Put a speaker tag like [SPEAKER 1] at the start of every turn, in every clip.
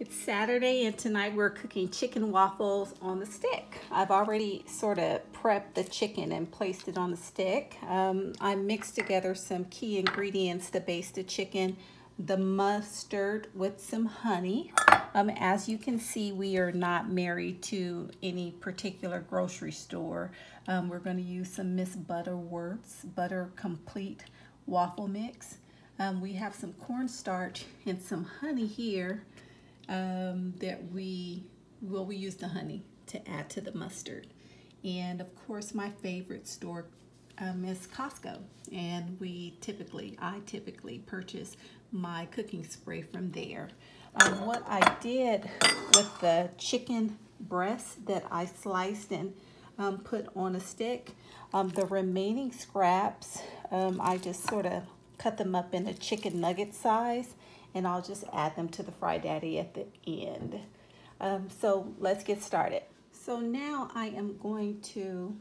[SPEAKER 1] It's Saturday and tonight we're cooking chicken waffles on the stick. I've already sort of prepped the chicken and placed it on the stick. I mixed together some key ingredients to base the chicken, the mustard with some honey. As you can see, we are not married to any particular grocery store. We're going to use some Miss Butterworth's Butter Complete waffle mix. We have some cornstarch and some honey here. That we use the honey to add to the mustard. And of course my favorite store is Costco, and I typically purchase my cooking spray from there. What I did with the chicken breast that I sliced and put on a stick, the remaining scraps, I just sort of cut them up in a chicken nugget size, and I'll just add them to the Fry Daddy at the end. So let's get started. So now I am going to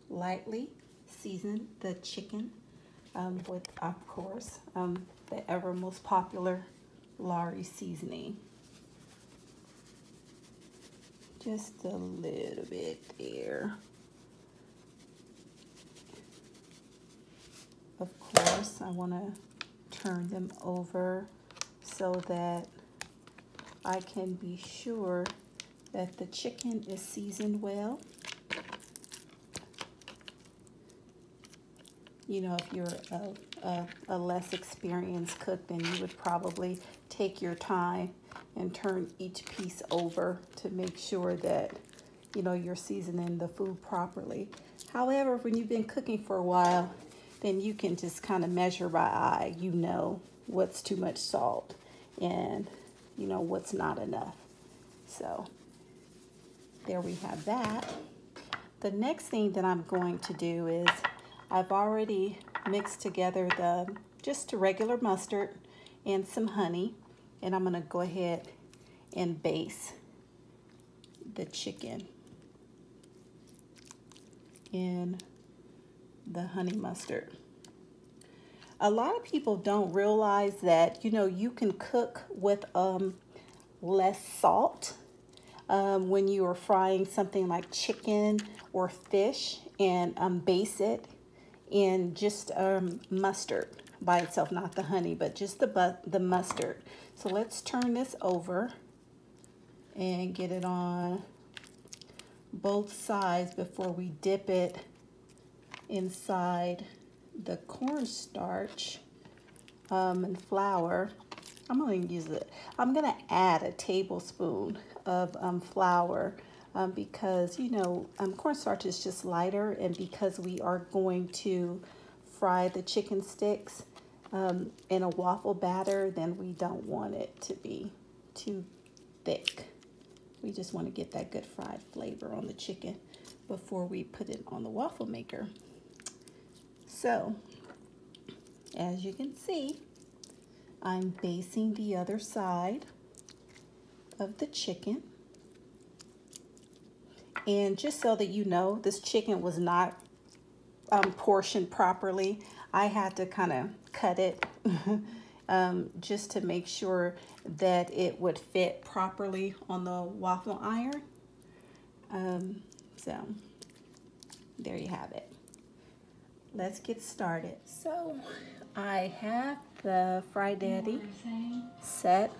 [SPEAKER 1] lightly season the chicken with, of course, the ever most popular Lawry seasoning. Just a little bit there. Of course, I want to turn them over so that I can be sure that the chicken is seasoned well. You know, if you're a less experienced cook, then you would probably take your time and turn each piece over to make sure that, you know, you're seasoning the food properly. However, when you've been cooking for a while, then you can just kind of measure by eye. You know what's too much salt and you know what's not enough. So there we have that. The next thing that I'm going to do is I've already mixed together just a regular mustard and some honey, and I'm going to go ahead and base the chicken in the honey mustard. A lot of people don't realize that, you know, you can cook with less salt when you are frying something like chicken or fish, and base it in just mustard by itself, not the honey, but just the mustard. So let's turn this over and get it on both sides before we dip it inside the cornstarch and flour. I'm gonna add a tablespoon of flour because, you know, cornstarch is just lighter, and because we are going to fry the chicken sticks in a waffle batter, then we don't want it to be too thick. We just want to get that good fried flavor on the chicken before we put it on the waffle maker. So, as you can see, I'm basting the other side of the chicken. And just so that you know, this chicken was not portioned properly. I had to kind of cut it just to make sure that it would fit properly on the waffle iron. So, there you have it. Let's get started. So I have the Fry Daddy set,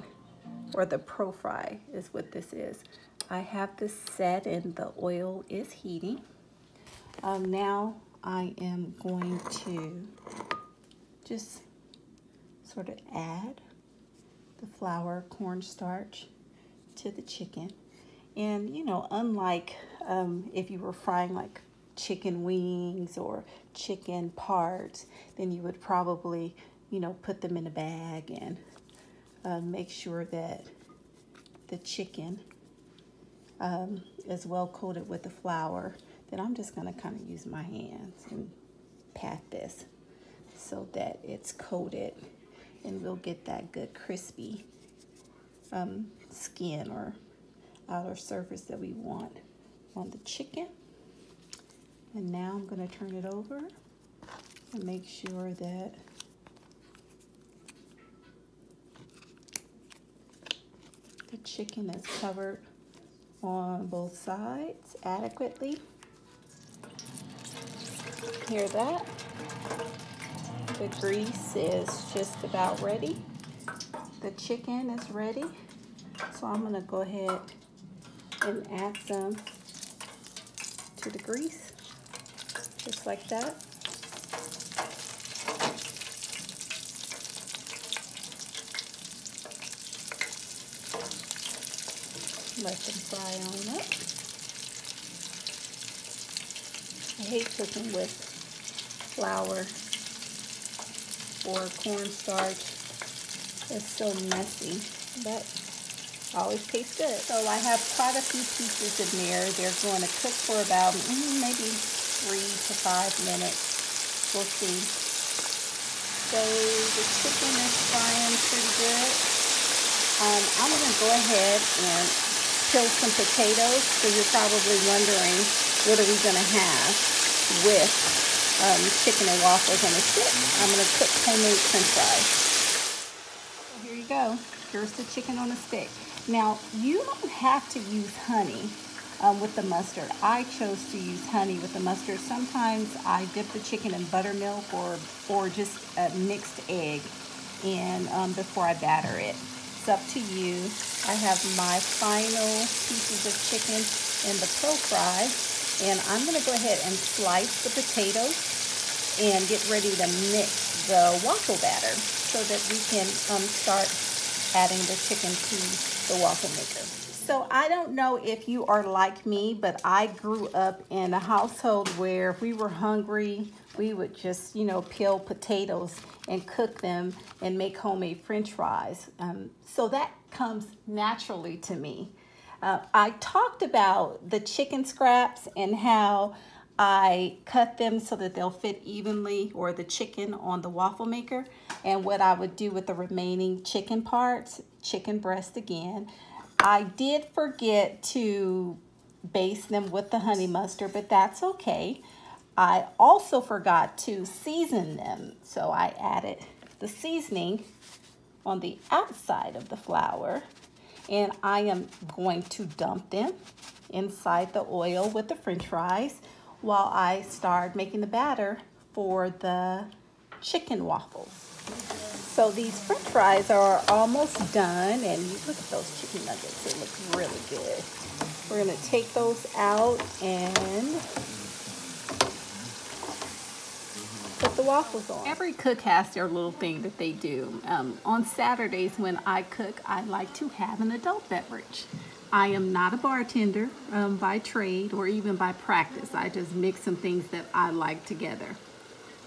[SPEAKER 1] or the Pro Fry is what this is. I have this set and the oil is heating. Now I am going to just sort of add the flour, cornstarch to the chicken. And, you know, unlike if you were frying like chicken wings or chicken parts, then you would probably, you know, put them in a bag and make sure that the chicken is well coated with the flour. Then I'm just going to kind of use my hands and pat this so that it's coated, and we'll get that good crispy skin or outer surface that we want on the chicken. And now I'm going to turn it over and make sure that The chicken is covered on both sides adequately. Hear that? The grease is just about ready. The chicken is ready. So I'm gonna go ahead and add some to the grease, just like that. Let them fry on up. I hate cooking with flour or cornstarch. It's so messy, but always tastes good. So I have quite a few pieces in there. They're going to cook for about maybe 3 to 5 minutes. We'll see. So the chicken is frying pretty good. I'm going to go ahead and peel some potatoes. So you're probably wondering, what are we going to have with chicken and waffles on a stick? I'm going to cook homemade French fries. So here you go. Here's the chicken on a stick. Now, you don't have to use honey with the mustard. I chose to use honey with the mustard. Sometimes I dip the chicken in buttermilk or just a mixed egg and before I batter it. It's up to you. I have my final pieces of chicken in the pro fry, and I'm going to go ahead and slice the potatoes and get ready to mix the waffle batter so that we can start adding the chicken to the waffle maker. So I don't know if you are like me, but I grew up in a household where if we were hungry, we would just, peel potatoes and cook them and make homemade French fries. So that comes naturally to me. I talked about the chicken scraps and how I cut them so that they'll fit evenly, or the chicken on the waffle maker, and what I would do with the remaining chicken parts, chicken breast again. I did forget to baste them with the honey mustard, but that's okay. I also forgot to season them, so I added the seasoning on the outside of the flour, and I am going to dump them inside the oil with the French fries while I start making the batter for the chicken waffles. So these French fries are almost done, and look at those chicken nuggets. They look really good. We're gonna take those out and put the waffles on. Every cook has their little thing that they do. On Saturdays when I cook, I like to have an adult beverage. I am not a bartender by trade or even by practice. I just mix some things that I like together.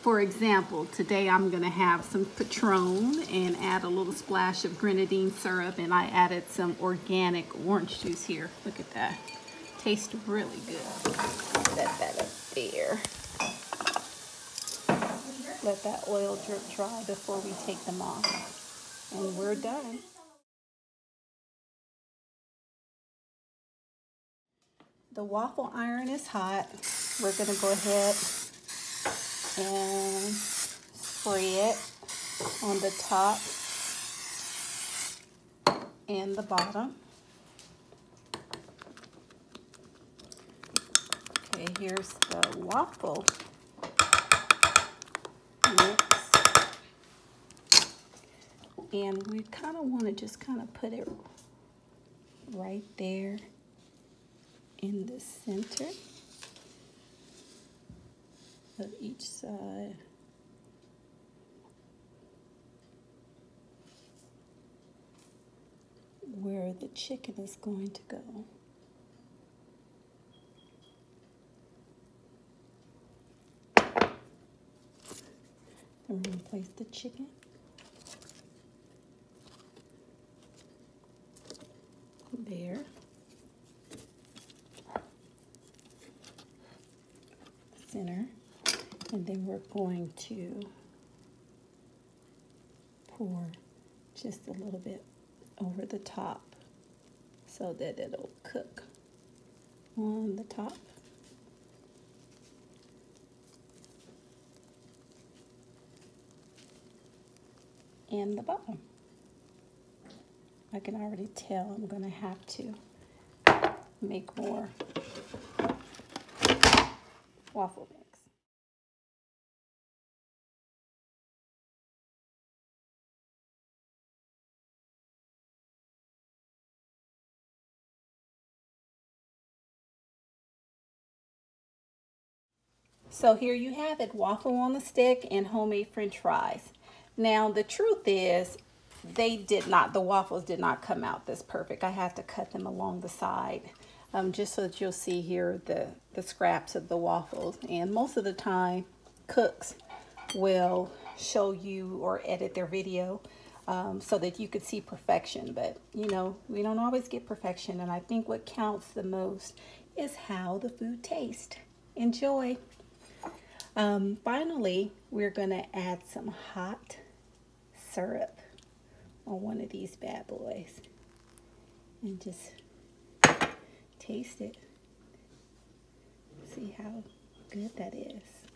[SPEAKER 1] For example, today I'm going to have some Patron and add a little splash of grenadine syrup, and I added some organic orange juice here. Look at that. Tastes really good. Set that up there. Let that oil drip dry before we take them off. And we're done. The waffle iron is hot. We're going to go ahead and spray it on the top and the bottom. Okay, here's the waffle mix. And we kind of want to just kind of put it right there in the center of each side. Where the chicken is going to go. And we're going to place the chicken there. Center. And then we're going to pour just a little bit over the top so that it'll cook on the top. And the bottom. I can already tell I'm gonna have to make more waffle mix. So here you have it, waffle on the stick and homemade French fries. Now the truth is, the waffles did not come out this perfect. I have to cut them along the side, just so that you'll see here the scraps of the waffles. And most of the time, cooks will show you or edit their video so that you could see perfection. But you know, we don't always get perfection, and I think what counts the most is how the food tastes. Enjoy. Finally, we're gonna add some hot syrup on one of these bad boys and just taste it. See how good that is.